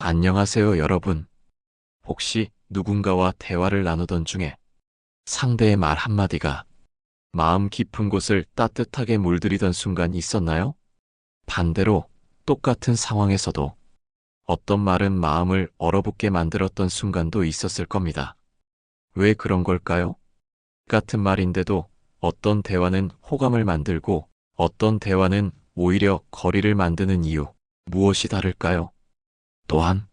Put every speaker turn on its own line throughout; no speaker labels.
안녕하세요, 여러분. 혹시 누군가와 대화를 나누던 중에 상대의 말 한마디가 마음 깊은 곳을 따뜻하게 물들이던 순간이 있었나요? 반대로 똑같은 상황에서도 어떤 말은 마음을 얼어붙게 만들었던 순간도 있었을 겁니다. 왜 그런 걸까요? 같은 말인데도 어떤 대화는 호감을 만들고 어떤 대화는 오히려 거리를 만드는 이유, 무엇이 다를까요? 또한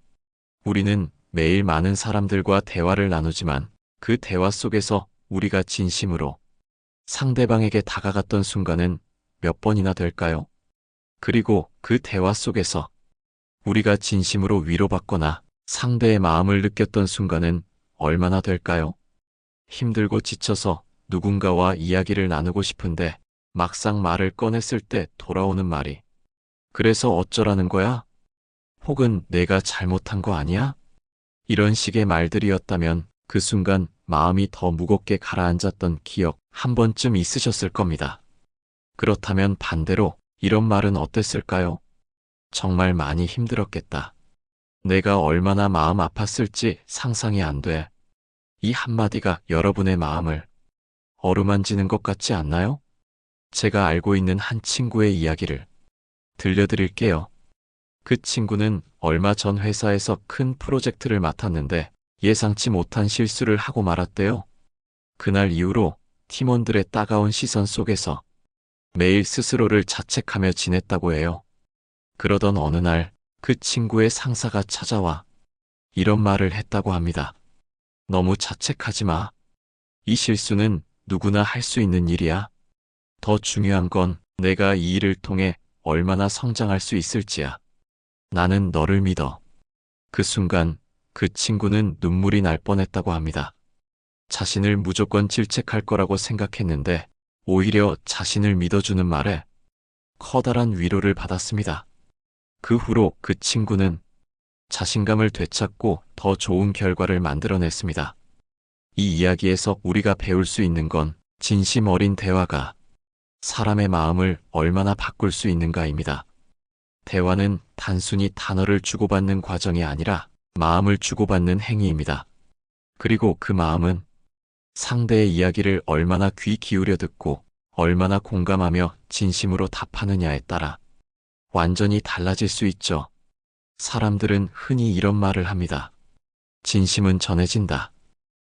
우리는 매일 많은 사람들과 대화를 나누지만 그 대화 속에서 우리가 진심으로 상대방에게 다가갔던 순간은 몇 번이나 될까요? 그리고 그 대화 속에서 우리가 진심으로 위로받거나 상대의 마음을 느꼈던 순간은 얼마나 될까요? 힘들고 지쳐서 누군가와 이야기를 나누고 싶은데 막상 말을 꺼냈을 때 돌아오는 말이 그래서 어쩌라는 거야? 혹은 내가 잘못한 거 아니야? 이런 식의 말들이었다면 그 순간 마음이 더 무겁게 가라앉았던 기억 한 번쯤 있으셨을 겁니다. 그렇다면 반대로 이런 말은 어땠을까요? 정말 많이 힘들었겠다. 내가 얼마나 마음 아팠을지 상상이 안 돼. 이 한마디가 여러분의 마음을 어루만지는 것 같지 않나요? 제가 알고 있는 한 친구의 이야기를 들려드릴게요. 그 친구는 얼마 전 회사에서 큰 프로젝트를 맡았는데 예상치 못한 실수를 하고 말았대요. 그날 이후로 팀원들의 따가운 시선 속에서 매일 스스로를 자책하며 지냈다고 해요. 그러던 어느 날 그 친구의 상사가 찾아와 이런 말을 했다고 합니다. 너무 자책하지 마. 이 실수는 누구나 할 수 있는 일이야. 더 중요한 건 내가 이 일을 통해 얼마나 성장할 수 있을지야. 나는 너를 믿어. 그 순간 그 친구는 눈물이 날 뻔했다고 합니다. 자신을 무조건 질책할 거라고 생각했는데 오히려 자신을 믿어주는 말에 커다란 위로를 받았습니다. 그 후로 그 친구는 자신감을 되찾고 더 좋은 결과를 만들어냈습니다. 이 이야기에서 우리가 배울 수 있는 건 진심 어린 대화가 사람의 마음을 얼마나 바꿀 수 있는가입니다. 대화는 단순히 단어를 주고받는 과정이 아니라 마음을 주고받는 행위입니다. 그리고 그 마음은 상대의 이야기를 얼마나 귀 기울여 듣고 얼마나 공감하며 진심으로 답하느냐에 따라 완전히 달라질 수 있죠. 사람들은 흔히 이런 말을 합니다. 진심은 전해진다.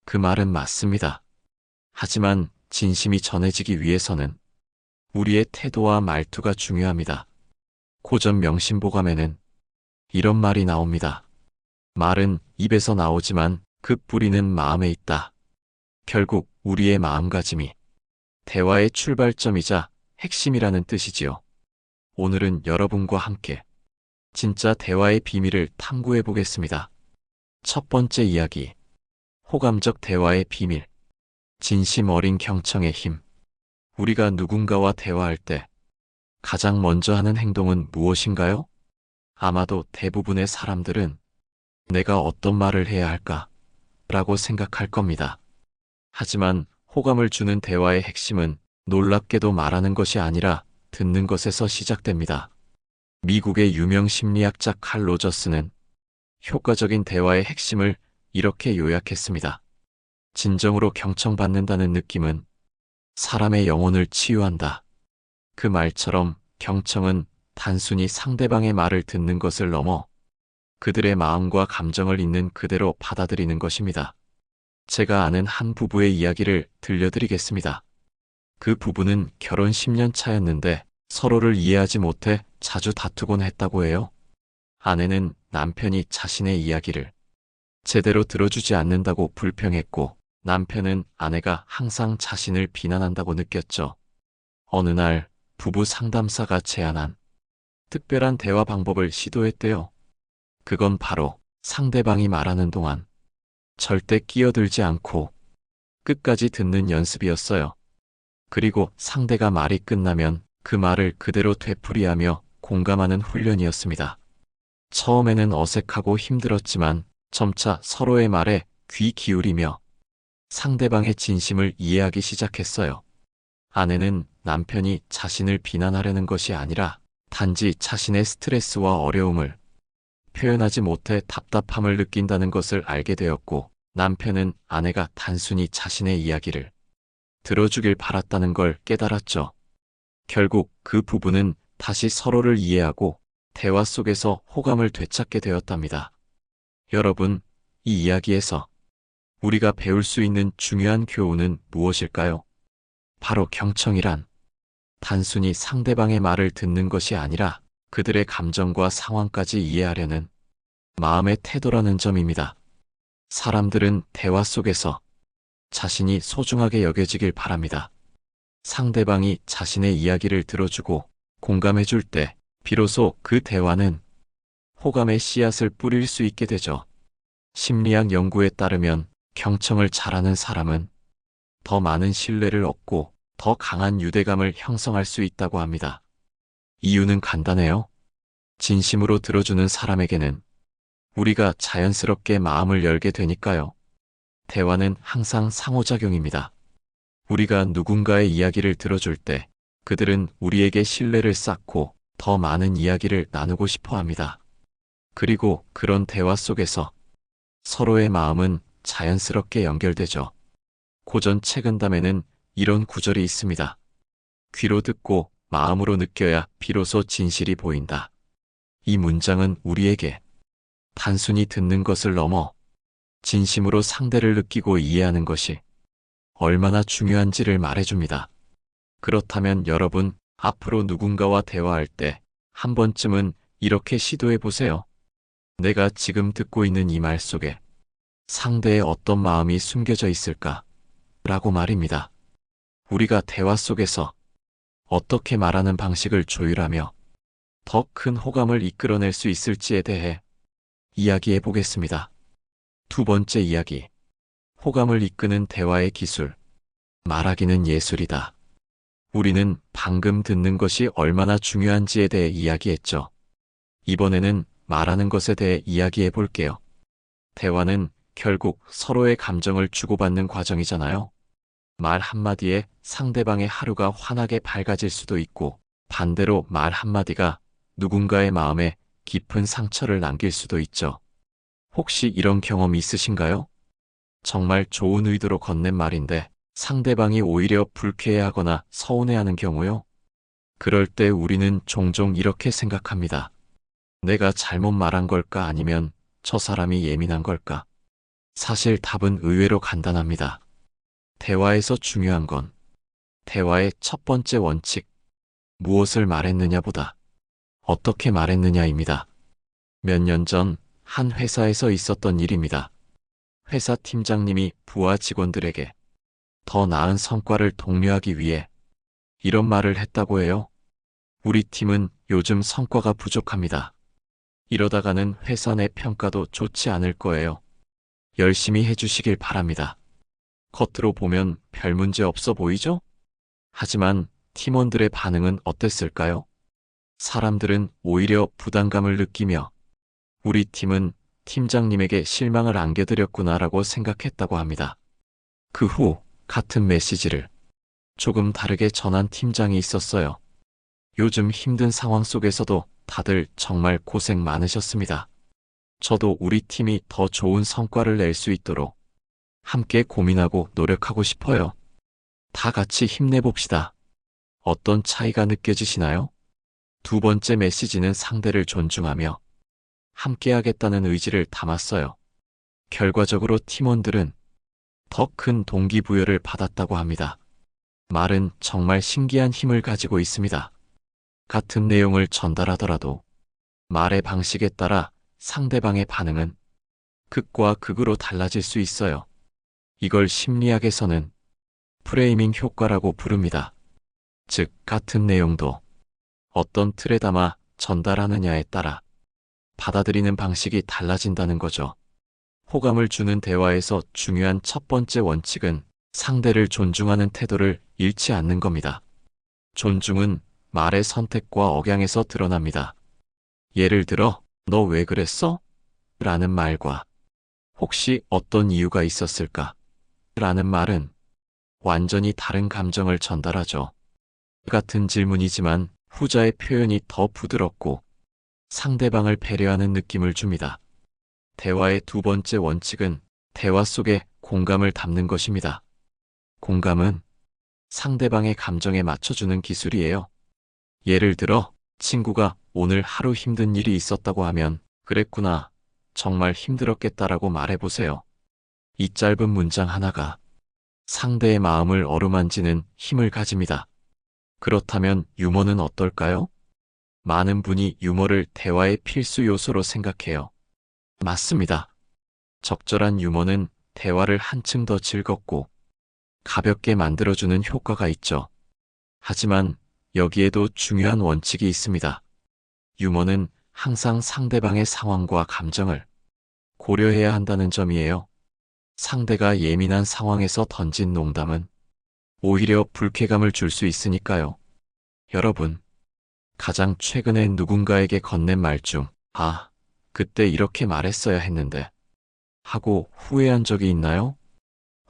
그 말은 맞습니다. 하지만 진심이 전해지기 위해서는 우리의 태도와 말투가 중요합니다. 고전 명심보감에는 이런 말이 나옵니다. 말은 입에서 나오지만 그 뿌리는 마음에 있다. 결국 우리의 마음가짐이 대화의 출발점이자 핵심이라는 뜻이지요. 오늘은 여러분과 함께 진짜 대화의 비밀을 탐구해 보겠습니다. 첫 번째 이야기. 호감적 대화의 비밀. 진심 어린 경청의 힘. 우리가 누군가와 대화할 때 가장 먼저 하는 행동은 무엇인가요? 아마도 대부분의 사람들은 내가 어떤 말을 해야 할까? 라고 생각할 겁니다. 하지만 호감을 주는 대화의 핵심은 놀랍게도 말하는 것이 아니라 듣는 것에서 시작됩니다. 미국의 유명 심리학자 칼 로저스는 효과적인 대화의 핵심을 이렇게 요약했습니다. 진정으로 경청받는다는 느낌은 사람의 영혼을 치유한다. 그 말처럼 경청은 단순히 상대방의 말을 듣는 것을 넘어 그들의 마음과 감정을 있는 그대로 받아들이는 것입니다. 제가 아는 한 부부의 이야기를 들려드리겠습니다. 그 부부는 결혼 10년 차였는데 서로를 이해하지 못해 자주 다투곤 했다고 해요. 아내는 남편이 자신의 이야기를 제대로 들어주지 않는다고 불평했고 남편은 아내가 항상 자신을 비난한다고 느꼈죠. 어느 날 부부 상담사가 제안한 특별한 대화 방법을 시도했대요. 그건 바로 상대방이 말하는 동안 절대 끼어들지 않고 끝까지 듣는 연습이었어요. 그리고 상대가 말이 끝나면 그 말을 그대로 되풀이하며 공감하는 훈련이었습니다. 처음에는 어색하고 힘들었지만 점차 서로의 말에 귀 기울이며 상대방의 진심을 이해하기 시작했어요. 아내는 남편이 자신을 비난하려는 것이 아니라 단지 자신의 스트레스와 어려움을 표현하지 못해 답답함을 느낀다는 것을 알게 되었고, 남편은 아내가 단순히 자신의 이야기를 들어주길 바랐다는 걸 깨달았죠. 결국 그 부부는 다시 서로를 이해하고 대화 속에서 호감을 되찾게 되었답니다. 여러분, 이 이야기에서 우리가 배울 수 있는 중요한 교훈은 무엇일까요? 바로 경청이란 단순히 상대방의 말을 듣는 것이 아니라 그들의 감정과 상황까지 이해하려는 마음의 태도라는 점입니다. 사람들은 대화 속에서 자신이 소중하게 여겨지길 바랍니다. 상대방이 자신의 이야기를 들어주고 공감해줄 때 비로소 그 대화는 호감의 씨앗을 뿌릴 수 있게 되죠. 심리학 연구에 따르면 경청을 잘하는 사람은 더 많은 신뢰를 얻고 더 강한 유대감을 형성할 수 있다고 합니다. 이유는 간단해요. 진심으로 들어주는 사람에게는 우리가 자연스럽게 마음을 열게 되니까요. 대화는 항상 상호작용입니다. 우리가 누군가의 이야기를 들어줄 때 그들은 우리에게 신뢰를 쌓고 더 많은 이야기를 나누고 싶어 합니다. 그리고 그런 대화 속에서 서로의 마음은 자연스럽게 연결되죠. 고전 책은담에는 이런 구절이 있습니다. 귀로 듣고 마음으로 느껴야 비로소 진실이 보인다. 이 문장은 우리에게 단순히 듣는 것을 넘어 진심으로 상대를 느끼고 이해하는 것이 얼마나 중요한지를 말해줍니다. 그렇다면 여러분, 앞으로 누군가와 대화할 때 한 번쯤은 이렇게 시도해 보세요. 내가 지금 듣고 있는 이 말 속에 상대의 어떤 마음이 숨겨져 있을까? 라고 말입니다. 우리가 대화 속에서 어떻게 말하는 방식을 조율하며 더 큰 호감을 이끌어낼 수 있을지에 대해 이야기해 보겠습니다. 두 번째 이야기. 호감을 이끄는 대화의 기술. 말하기는 예술이다. 우리는 방금 듣는 것이 얼마나 중요한지에 대해 이야기했죠. 이번에는 말하는 것에 대해 이야기해 볼게요. 대화는 결국 서로의 감정을 주고받는 과정이잖아요. 말 한마디에 상대방의 하루가 환하게 밝아질 수도 있고, 반대로 말 한마디가 누군가의 마음에 깊은 상처를 남길 수도 있죠. 혹시 이런 경험 있으신가요? 정말 좋은 의도로 건넨 말인데 상대방이 오히려 불쾌해하거나 서운해하는 경우요. 그럴 때 우리는 종종 이렇게 생각합니다. 내가 잘못 말한 걸까 아니면 저 사람이 예민한 걸까? 사실 답은 의외로 간단합니다. 대화에서 중요한 건 대화의 첫 번째 원칙, 무엇을 말했느냐보다 어떻게 말했느냐입니다. 몇 년 전 한 회사에서 있었던 일입니다. 회사 팀장님이 부하 직원들에게 더 나은 성과를 독려하기 위해 이런 말을 했다고 해요. 우리 팀은 요즘 성과가 부족합니다. 이러다가는 회사 내 평가도 좋지 않을 거예요. 열심히 해주시길 바랍니다. 겉으로 보면 별 문제 없어 보이죠? 하지만 팀원들의 반응은 어땠을까요? 사람들은 오히려 부담감을 느끼며 우리 팀은 팀장님에게 실망을 안겨드렸구나라고 생각했다고 합니다. 그 후 같은 메시지를 조금 다르게 전한 팀장이 있었어요. 요즘 힘든 상황 속에서도 다들 정말 고생 많으셨습니다. 저도 우리 팀이 더 좋은 성과를 낼 수 있도록 함께 고민하고 노력하고 싶어요. 다 같이 힘내봅시다. 어떤 차이가 느껴지시나요? 두 번째 메시지는 상대를 존중하며 함께하겠다는 의지를 담았어요. 결과적으로 팀원들은 더 큰 동기부여를 받았다고 합니다. 말은 정말 신기한 힘을 가지고 있습니다. 같은 내용을 전달하더라도 말의 방식에 따라 상대방의 반응은 극과 극으로 달라질 수 있어요. 이걸 심리학에서는 프레이밍 효과라고 부릅니다. 즉, 같은 내용도 어떤 틀에 담아 전달하느냐에 따라 받아들이는 방식이 달라진다는 거죠. 호감을 주는 대화에서 중요한 첫 번째 원칙은 상대를 존중하는 태도를 잃지 않는 겁니다. 존중은 말의 선택과 억양에서 드러납니다. 예를 들어, 너 왜 그랬어? 라는 말과 혹시 어떤 이유가 있었을까? 라는 말은 완전히 다른 감정을 전달하죠. 같은 질문이지만 후자의 표현이 더 부드럽고 상대방을 배려하는 느낌을 줍니다. 대화의 두 번째 원칙은 대화 속에 공감을 담는 것입니다. 공감은 상대방의 감정에 맞춰주는 기술이에요. 예를 들어, 친구가 오늘 하루 힘든 일이 있었다고 하면, 그랬구나, 정말 힘들었겠다라고 말해보세요. 이 짧은 문장 하나가 상대의 마음을 어루만지는 힘을 가집니다. 그렇다면 유머는 어떨까요? 많은 분이 유머를 대화의 필수 요소로 생각해요. 맞습니다. 적절한 유머는 대화를 한층 더 즐겁고 가볍게 만들어주는 효과가 있죠. 하지만 여기에도 중요한 원칙이 있습니다. 유머는 항상 상대방의 상황과 감정을 고려해야 한다는 점이에요. 상대가 예민한 상황에서 던진 농담은 오히려 불쾌감을 줄 수 있으니까요. 여러분, 가장 최근에 누군가에게 건넨 말 중, 아, 그때 이렇게 말했어야 했는데, 하고 후회한 적이 있나요?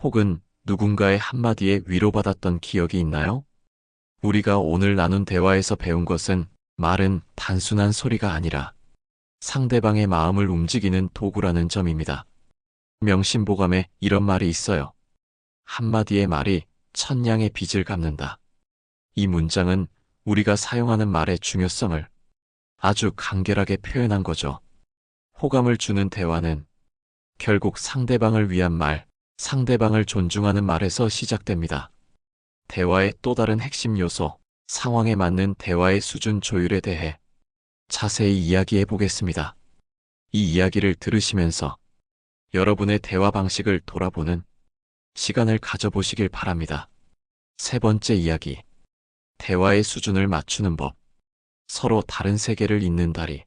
혹은 누군가의 한마디에 위로받았던 기억이 있나요? 우리가 오늘 나눈 대화에서 배운 것은 말은 단순한 소리가 아니라 상대방의 마음을 움직이는 도구라는 점입니다. 명심보감에 이런 말이 있어요. 한마디의 말이 천냥의 빚을 갚는다. 이 문장은 우리가 사용하는 말의 중요성을 아주 간결하게 표현한 거죠. 호감을 주는 대화는 결국 상대방을 위한 말, 상대방을 존중하는 말에서 시작됩니다. 대화의 또 다른 핵심 요소, 상황에 맞는 대화의 수준 조율에 대해 자세히 이야기해 보겠습니다. 이 이야기를 들으시면서 여러분의 대화 방식을 돌아보는 시간을 가져보시길 바랍니다. 세 번째 이야기. 대화의 수준을 맞추는 법. 서로 다른 세계를 잇는 다리.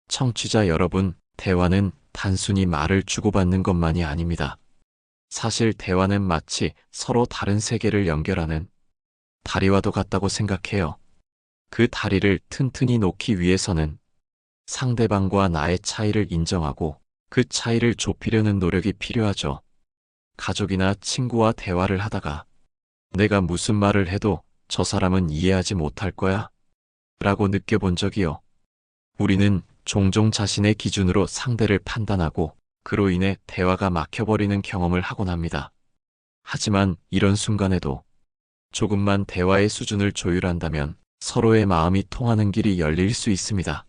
청취자 여러분, 대화는 단순히 말을 주고받는 것만이 아닙니다. 사실 대화는 마치 서로 다른 세계를 연결하는 다리와도 같다고 생각해요. 그 다리를 튼튼히 놓기 위해서는 상대방과 나의 차이를 인정하고 그 차이를 좁히려는 노력이 필요하죠. 가족이나 친구와 대화를 하다가 내가 무슨 말을 해도 저 사람은 이해하지 못할 거야 라고 느껴본 적이요. 우리는 종종 자신의 기준으로 상대를 판단하고 그로 인해 대화가 막혀버리는 경험을 하곤 합니다. 하지만 이런 순간에도 조금만 대화의 수준을 조율한다면 서로의 마음이 통하는 길이 열릴 수 있습니다.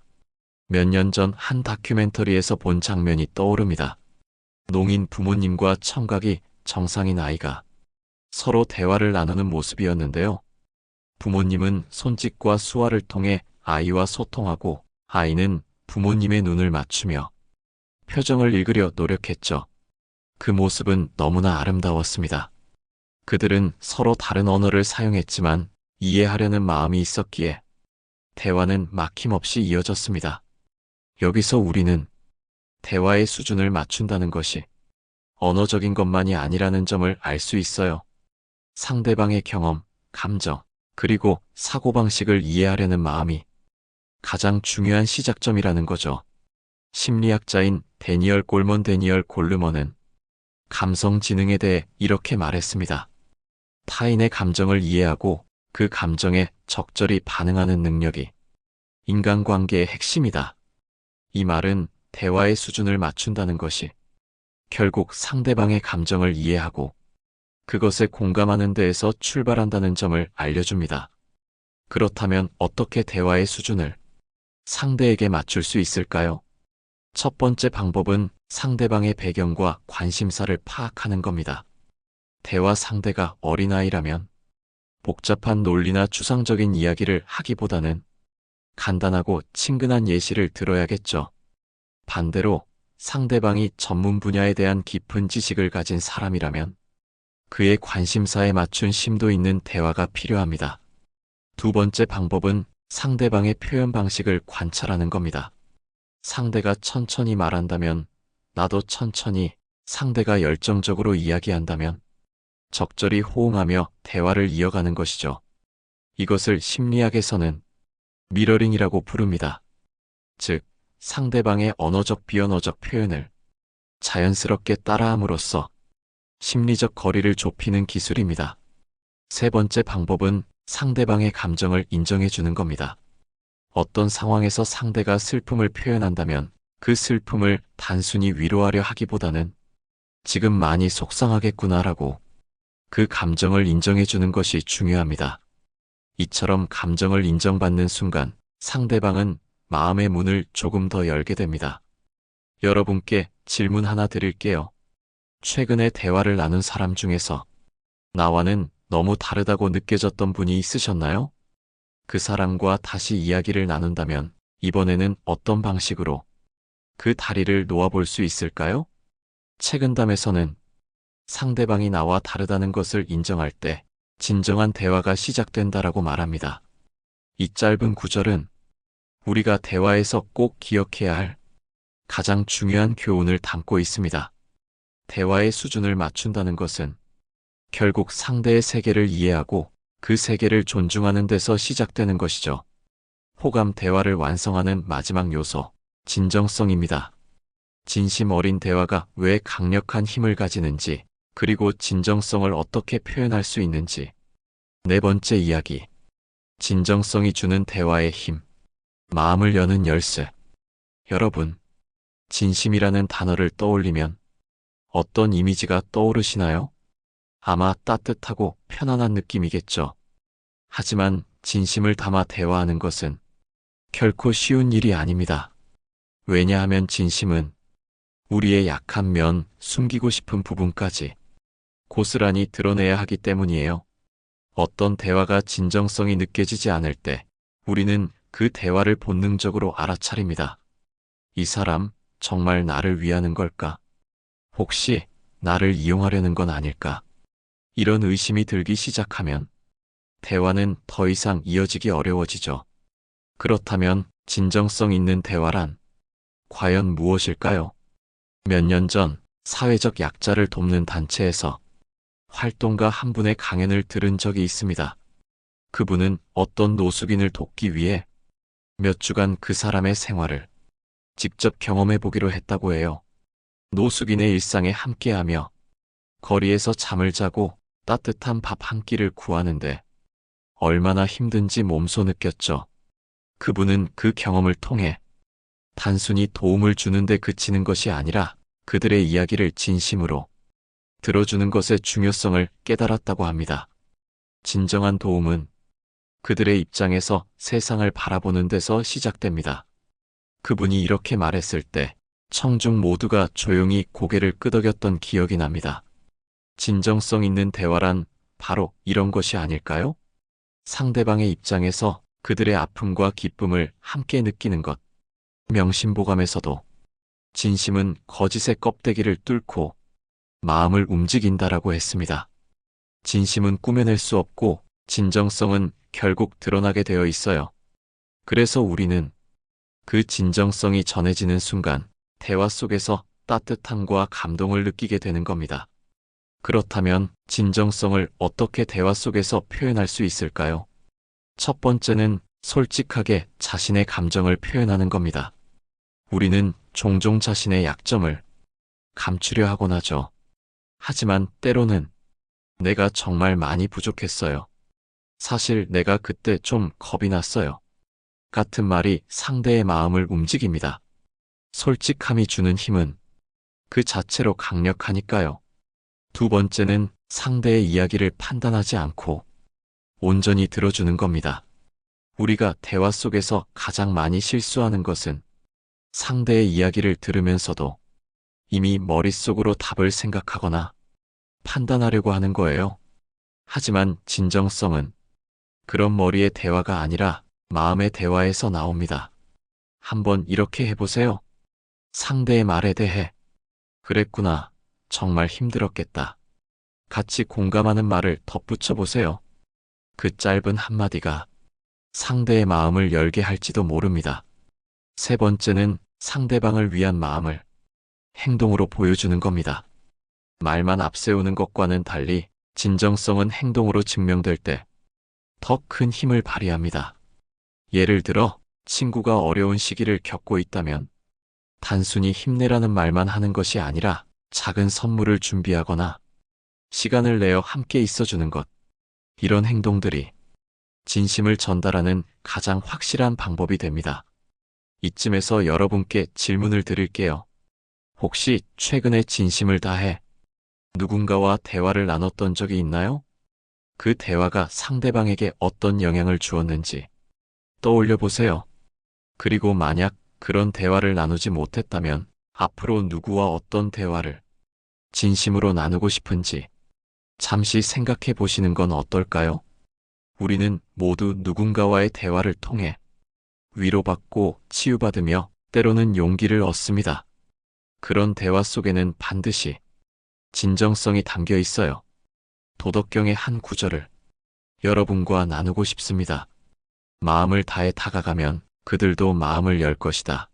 몇 년 전 한 다큐멘터리에서 본 장면이 떠오릅니다. 농인 부모님과 청각이 정상인 아이가 서로 대화를 나누는 모습이었는데요. 부모님은 손짓과 수화를 통해 아이와 소통하고 아이는 부모님의 눈을 맞추며 표정을 읽으려 노력했죠. 그 모습은 너무나 아름다웠습니다. 그들은 서로 다른 언어를 사용했지만 이해하려는 마음이 있었기에 대화는 막힘없이 이어졌습니다. 여기서 우리는 대화의 수준을 맞춘다는 것이 언어적인 것만이 아니라는 점을 알 수 있어요. 상대방의 경험, 감정, 그리고 사고방식을 이해하려는 마음이 가장 중요한 시작점이라는 거죠. 심리학자인 데니얼 골르먼은 감성지능에 대해 이렇게 말했습니다. 타인의 감정을 이해하고 그 감정에 적절히 반응하는 능력이 인간관계의 핵심이다. 이 말은 대화의 수준을 맞춘다는 것이 결국 상대방의 감정을 이해하고 그것에 공감하는 데에서 출발한다는 점을 알려줍니다. 그렇다면 어떻게 대화의 수준을 상대에게 맞출 수 있을까요? 첫 번째 방법은 상대방의 배경과 관심사를 파악하는 겁니다. 대화 상대가 어린아이라면 복잡한 논리나 추상적인 이야기를 하기보다는 간단하고 친근한 예시를 들어야겠죠. 반대로 상대방이 전문 분야에 대한 깊은 지식을 가진 사람이라면 그의 관심사에 맞춘 심도 있는 대화가 필요합니다. 두 번째 방법은 상대방의 표현 방식을 관찰하는 겁니다. 상대가 천천히 말한다면 나도 천천히, 상대가 열정적으로 이야기한다면 적절히 호응하며 대화를 이어가는 것이죠. 이것을 심리학에서는 미러링이라고 부릅니다. 즉, 상대방의 언어적 비언어적 표현을 자연스럽게 따라함으로써 심리적 거리를 좁히는 기술입니다. 세 번째 방법은 상대방의 감정을 인정해 주는 겁니다. 어떤 상황에서 상대가 슬픔을 표현한다면 그 슬픔을 단순히 위로하려 하기보다는 지금 많이 속상하겠구나라고 그 감정을 인정해 주는 것이 중요합니다. 이처럼 감정을 인정받는 순간 상대방은 마음의 문을 조금 더 열게 됩니다. 여러분께 질문 하나 드릴게요. 최근에 대화를 나눈 사람 중에서 나와는 너무 다르다고 느껴졌던 분이 있으셨나요? 그 사람과 다시 이야기를 나눈다면 이번에는 어떤 방식으로 그 다리를 놓아볼 수 있을까요? 책은담에서는 상대방이 나와 다르다는 것을 인정할 때 진정한 대화가 시작된다라고 말합니다. 이 짧은 구절은 우리가 대화에서 꼭 기억해야 할 가장 중요한 교훈을 담고 있습니다. 대화의 수준을 맞춘다는 것은 결국 상대의 세계를 이해하고 그 세계를 존중하는 데서 시작되는 것이죠. 호감 대화를 완성하는 마지막 요소, 진정성입니다. 진심 어린 대화가 왜 강력한 힘을 가지는지, 그리고 진정성을 어떻게 표현할 수 있는지. 네 번째 이야기. 진정성이 주는 대화의 힘. 마음을 여는 열쇠. 여러분, 진심이라는 단어를 떠올리면 어떤 이미지가 떠오르시나요? 아마 따뜻하고 편안한 느낌이겠죠. 하지만 진심을 담아 대화하는 것은 결코 쉬운 일이 아닙니다. 왜냐하면 진심은 우리의 약한 면, 숨기고 싶은 부분까지 고스란히 드러내야 하기 때문이에요. 어떤 대화가 진정성이 느껴지지 않을 때 우리는 그 대화를 본능적으로 알아차립니다. 이 사람 정말 나를 위하는 걸까? 혹시 나를 이용하려는 건 아닐까? 이런 의심이 들기 시작하면 대화는 더 이상 이어지기 어려워지죠. 그렇다면 진정성 있는 대화란 과연 무엇일까요? 몇 년 전 사회적 약자를 돕는 단체에서 활동가 한 분의 강연을 들은 적이 있습니다. 그분은 어떤 노숙인을 돕기 위해 몇 주간 그 사람의 생활을 직접 경험해 보기로 했다고 해요. 노숙인의 일상에 함께하며 거리에서 잠을 자고 따뜻한 밥 한 끼를 구하는데 얼마나 힘든지 몸소 느꼈죠. 그분은 그 경험을 통해 단순히 도움을 주는데 그치는 것이 아니라 그들의 이야기를 진심으로 들어주는 것의 중요성을 깨달았다고 합니다. 진정한 도움은 그들의 입장에서 세상을 바라보는 데서 시작됩니다. 그분이 이렇게 말했을 때 청중 모두가 조용히 고개를 끄덕였던 기억이 납니다. 진정성 있는 대화란 바로 이런 것이 아닐까요? 상대방의 입장에서 그들의 아픔과 기쁨을 함께 느끼는 것. 명심보감에서도 진심은 거짓의 껍데기를 뚫고 마음을 움직인다라고 했습니다. 진심은 꾸며낼 수 없고 진정성은 결국 드러나게 되어 있어요. 그래서 우리는 그 진정성이 전해지는 순간 대화 속에서 따뜻함과 감동을 느끼게 되는 겁니다. 그렇다면 진정성을 어떻게 대화 속에서 표현할 수 있을까요? 첫 번째는 솔직하게 자신의 감정을 표현하는 겁니다. 우리는 종종 자신의 약점을 감추려 하곤 하죠. 하지만 때로는 내가 정말 많이 부족했어요. 사실 내가 그때 좀 겁이 났어요. 같은 말이 상대의 마음을 움직입니다. 솔직함이 주는 힘은 그 자체로 강력하니까요. 두 번째는 상대의 이야기를 판단하지 않고 온전히 들어주는 겁니다. 우리가 대화 속에서 가장 많이 실수하는 것은 상대의 이야기를 들으면서도 이미 머릿속으로 답을 생각하거나 판단하려고 하는 거예요. 하지만 진정성은 그런 머리의 대화가 아니라 마음의 대화에서 나옵니다. 한번 이렇게 해보세요. 상대의 말에 대해 그랬구나. 정말 힘들었겠다. 같이 공감하는 말을 덧붙여 보세요. 그 짧은 한마디가 상대의 마음을 열게 할지도 모릅니다. 세 번째는 상대방을 위한 마음을 행동으로 보여주는 겁니다. 말만 앞세우는 것과는 달리 진정성은 행동으로 증명될 때 더 큰 힘을 발휘합니다. 예를 들어 친구가 어려운 시기를 겪고 있다면 단순히 힘내라는 말만 하는 것이 아니라 작은 선물을 준비하거나 시간을 내어 함께 있어주는 것. 이런 행동들이 진심을 전달하는 가장 확실한 방법이 됩니다. 이쯤에서 여러분께 질문을 드릴게요. 혹시 최근에 진심을 다해 누군가와 대화를 나눴던 적이 있나요? 그 대화가 상대방에게 어떤 영향을 주었는지 떠올려 보세요. 그리고 만약 그런 대화를 나누지 못했다면 앞으로 누구와 어떤 대화를 진심으로 나누고 싶은지 잠시 생각해 보시는 건 어떨까요? 우리는 모두 누군가와의 대화를 통해 위로받고 치유받으며 때로는 용기를 얻습니다. 그런 대화 속에는 반드시 진정성이 담겨 있어요. 도덕경의 한 구절을 여러분과 나누고 싶습니다. 마음을 다해 다가가면 그들도 마음을 열 것이다.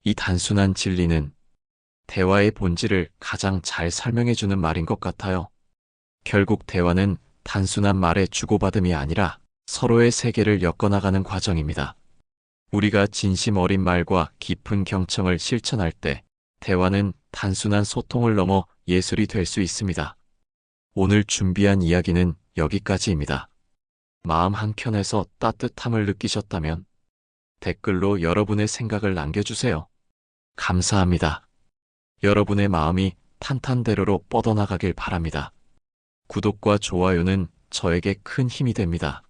이 단순한 진리는 대화의 본질을 가장 잘 설명해주는 말인 것 같아요. 결국 대화는 단순한 말의 주고받음이 아니라 서로의 세계를 엮어나가는 과정입니다. 우리가 진심 어린 말과 깊은 경청을 실천할 때 대화는 단순한 소통을 넘어 예술이 될 수 있습니다. 오늘 준비한 이야기는 여기까지입니다. 마음 한켠에서 따뜻함을 느끼셨다면 댓글로 여러분의 생각을 남겨주세요. 감사합니다. 여러분의 마음이 탄탄대로로 뻗어나가길 바랍니다. 구독과 좋아요는 저에게 큰 힘이 됩니다.